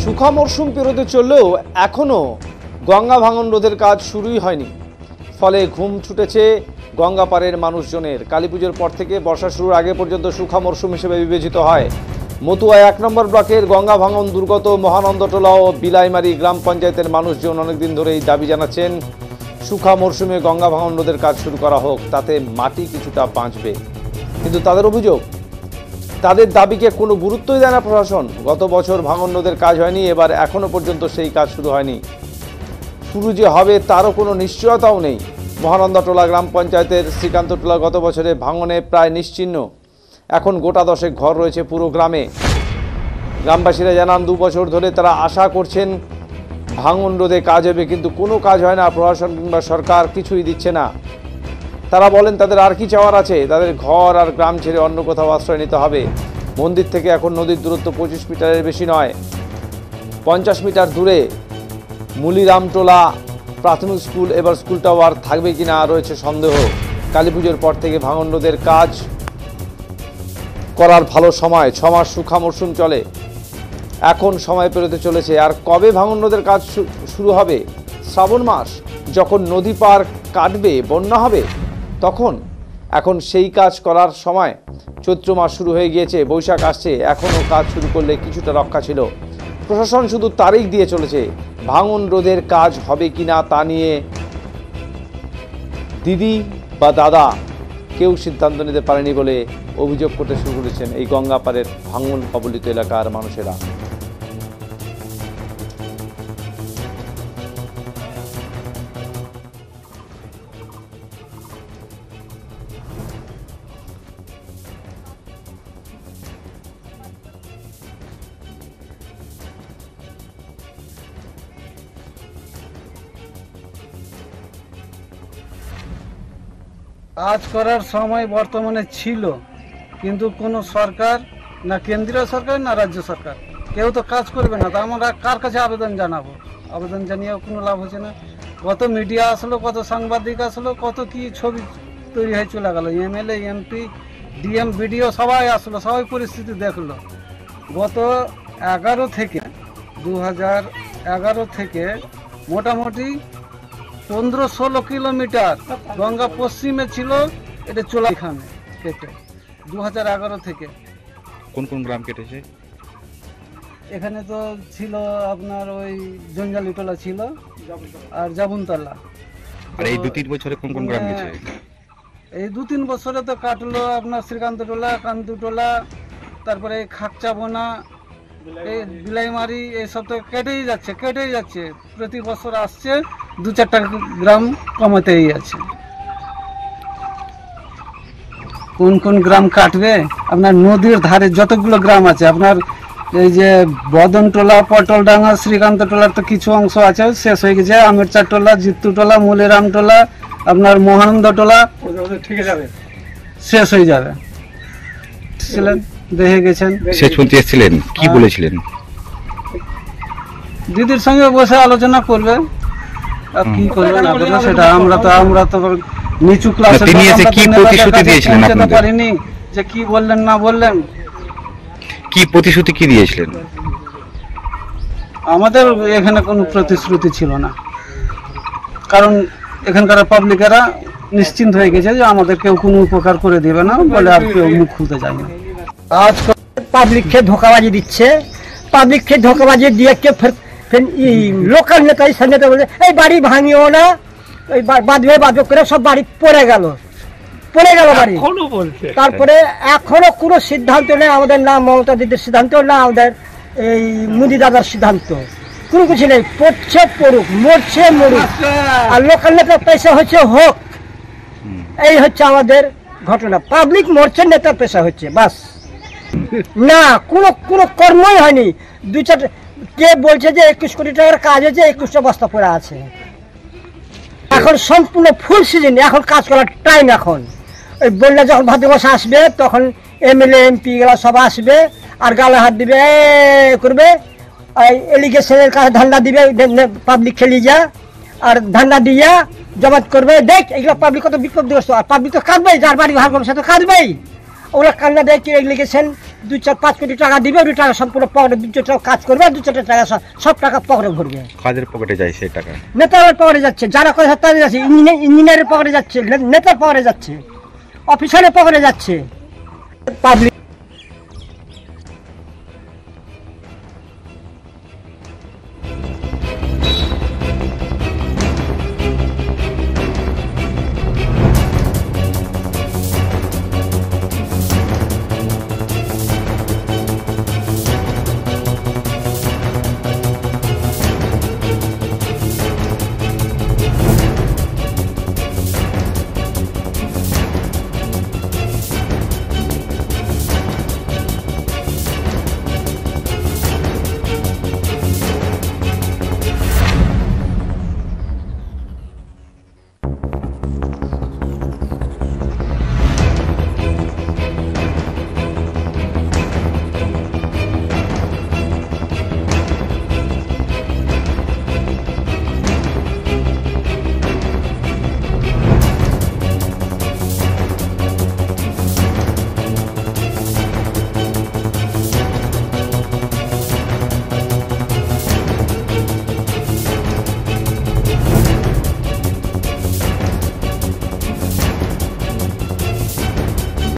শুখা মরশুম পেরোতে চললেও এখনও গঙ্গা ভাঙন রোধের কাজ শুরুই হয়নি। ফলে ঘুম ছুটেছে গঙ্গাপাড়ের মানুষজনের। কালীপুজোর পর থেকে বর্ষা শুরুর আগে পর্যন্ত শুখা মরশুম হিসেবে বিবেচিত হয়। মতুয়া ১ নম্বর ব্লকের গঙ্গা ভাঙন দুর্গত মহানন্দটোলা ও বিলাইমারি গ্রাম পঞ্চায়েতের মানুষজন অনেকদিন ধরেই দাবি জানাচ্ছেন শুখা মরশুমে গঙ্গা ভাঙন রোধের কাজ শুরু করা হোক, তাতে মাটি কিছুটা বাঁচবে। কিন্তু তাদের অভিযোগ, তাদের দাবিকে কোনো গুরুত্বই দেয় না প্রশাসন। গত বছর ভাঙন রোধের কাজ হয়নি, এবার এখনো পর্যন্ত সেই কাজ শুরু হয়নি। শুরু যে হবে তারও কোনো নিশ্চয়তাও নেই। মহানন্দটোলা গ্রাম পঞ্চায়েতের শ্রীকান্তটোলা গত বছরে ভাঙনে প্রায় নিশ্চিহ্ন। এখন গোটা 10 ঘর রয়েছে পুরো গ্রামে। গ্রামবাসীরা জানান 2 বছর ধরে তারা আশা করছেন ভাঙন রোধে কাজ হবে, কিন্তু কোনো কাজ হয় না। প্রশাসন কিংবা সরকার কিছুই দিচ্ছে না। তারা বলেন তাদের আর কি চাওয়ার আছে, তাদের ঘর আর গ্রাম ছেড়ে অন্য কোথাও আশ্রয় নিতে হবে। মন্দির থেকে এখন নদীর দূরত্ব 25 মিটারের বেশি নয়। 50 মিটার দূরে মুলিরামটোলা প্রাথমিক স্কুল, এবার স্কুলটাও আর থাকবে কিনা রয়েছে সন্দেহ। কালীপুজোর পর থেকে ভাঙন রোধের কাজ করার ভালো সময়, 6 মাস শুখা মরশুম চলে। এখন সময় পেরোতে চলেছে। আর কবে ভাঙন রোধের কাজ শুরু হবে? শ্রাবণ মাস, যখন নদী পার কাটবে, বন্যা হবে তখন। এখন সেই কাজ করার সময়। চৈত্র মাস শুরু হয়ে গিয়েছে, বৈশাখ আসছে, এখনও কাজ শুরু করলে কিছুটা রক্ষা ছিল। প্রশাসন শুধু তারিখ দিয়ে চলেছে। ভাঙন রোধের কাজ হবে কিনা তা নিয়ে দিদি বা দাদা কেউ সিদ্ধান্ত নিতে পারেনি বলে অভিযোগ করতে শুরু করেছেন এই গঙ্গাপাড়ের ভাঙন কবলিত এলাকার মানুষেরা। কাজ করার সময় বর্তমানে ছিল, কিন্তু কোনো সরকার, না কেন্দ্রীয় সরকার না রাজ্য সরকার, কেউ তো কাজ করবে না। তা আমরা কার কাছে আবেদন জানাবো? আবেদন জানিয়েও কোনো লাভ হচ্ছে না। কত মিডিয়া আসলো, কত সাংবাদিক আসলো, কত কি ছবি তৈরি হয়ে চলে গেল। এমএলএ, এমপি, ডিএম, বিডিও সবাই আসলো, সবাই পরিস্থিতি দেখলো। গত 2011 থেকে মোটামুটি 15-16 কিলোমিটার গঙ্গা পশ্চিমে ছিল, এটা চলে এখানে কেটে 2011 থেকে। কোন কোন গ্রাম কেটেছে? এখানে তো ছিল আপনার ওই জঞ্জালিটোলা ছিল আর জাবুনতলা। আর এই 2-3 বছরে কোন কোন গ্রাম গেছে? এই 2-3 বছরে তো কাটলো আপনার শ্রীকান্তটোলা, কান্তুটোলা, তারপরে খাকচাবোনা, এই বিলাইমারি, এইসব তো কেটেই যাচ্ছে। প্রতি বছর আসছে, 2-4টা গ্রাম কমাতেই আছে। কোন কোন গ্রাম কাটবে? আপনার নদীর ধারে যতগুলো গ্রাম আছে, আপনার এই যে বদনটোলা, পটলডাঙ্গা, শ্রীকান্তটোলার তো কিছু অংশ আছে, শেষ হয়ে গেছে। আমিরচারটোলা, জিত্তুটোলা, মুলিরামটোলা, আপনার মহানন্দটোলা শেষ হয়ে যাবে। ছিলেন, দেখে গেছেন। শেষ পর্যন্ত এসেছিলেন, কি বলেছিলেন? দিদির সঙ্গে বসে আলোচনা করবে, আর কি করবে না করবে সেটা আমরা তো নিচু ক্লাসে তিনি এসে কি প্রতিশ্রুতি দিয়েছিলেন আপনাদের? পারিনি যে কি বললেন না বললেন। কি প্রতিশ্রুতি কি দিয়েছিলেন? আমাদের এখানে কোনো প্রতিশ্রুতি ছিল না, কারণ এখানকার পাবলিকেরা নিশ্চিন্ত হয়ে গেছে যে আমাদের কেউ কোনো উপকার করে দেবে না বলে আর কেউ মুখ খুলতে চায় না। আজ পাবলিককে ধোকাবাজি দিচ্ছে, পাবলিককে ধোকাবাজি দিয়ে কে ফের লোকাল নেতা নেতা বলে এই বাড়ি ভাঙিও না, ওই বাঁধবে করে সব বাড়ি পড়ে গেল বাড়ি। তারপরে এখনো কোনো সিদ্ধান্ত নেই আমাদের, না মমতা দিদির সিদ্ধান্ত, না আমাদের এই মোদি দাদার সিদ্ধান্ত, কোনো কিছু নেই। পড়ছে পড়ুক, মরছে মরুক, আর লোকাল নেতার পেশা হচ্ছে হোক। এই হচ্ছে আমাদের ঘটনা। পাবলিক মরছে, নেতার পেশা হচ্ছে, বাস। না কোনো কর্মই হয়নি। 2-4 কে বলছে যে 21 কোটি টাকার কাজ হয়েছে, 21টা বস্তা পড়ে আছে। এখন সম্পূর্ণ ফুল সিজন, এখন কাজ করার টাইম। এখন ওই বন্যা যখন ভাদ্র মাসে আসবে, তখন এমএলএ এমপি এগুলো সব আসবে আর গালে হাত দিবে, করবে। এলিগেশনের কাছে ধান্দা দিবে, পাবলিক খেলি যা, আর ধান্দা দিয়া জমাত করবে। দেখ এগুলো পাবলিক কত বিক্ষোভ দিবস, আর পাবলিক তো কাঁদবেই, যার বাড়ি ভাগ করবে সে তো কাঁদবেই। ওগুলো কান্না দেয় কি এলিগেশন 2-4-5 কোটি টাকা দিবে, ওই টাকা সম্পূর্ণ পকেটে 2-4 টাকা কাজ করবে, আর 2-4 টাকা সব টাকা পকেটে ভরবে। কাদের পকেটে যায় সেই টাকা? নেতার পকেটে যাচ্ছে, যারা কথা তাদের যাচ্ছে, ইঞ্জিনিয়ারের পকেটে যাচ্ছে, নেতার পকেটে যাচ্ছে, অফিসারের পকেটে যাচ্ছে। পাবলিক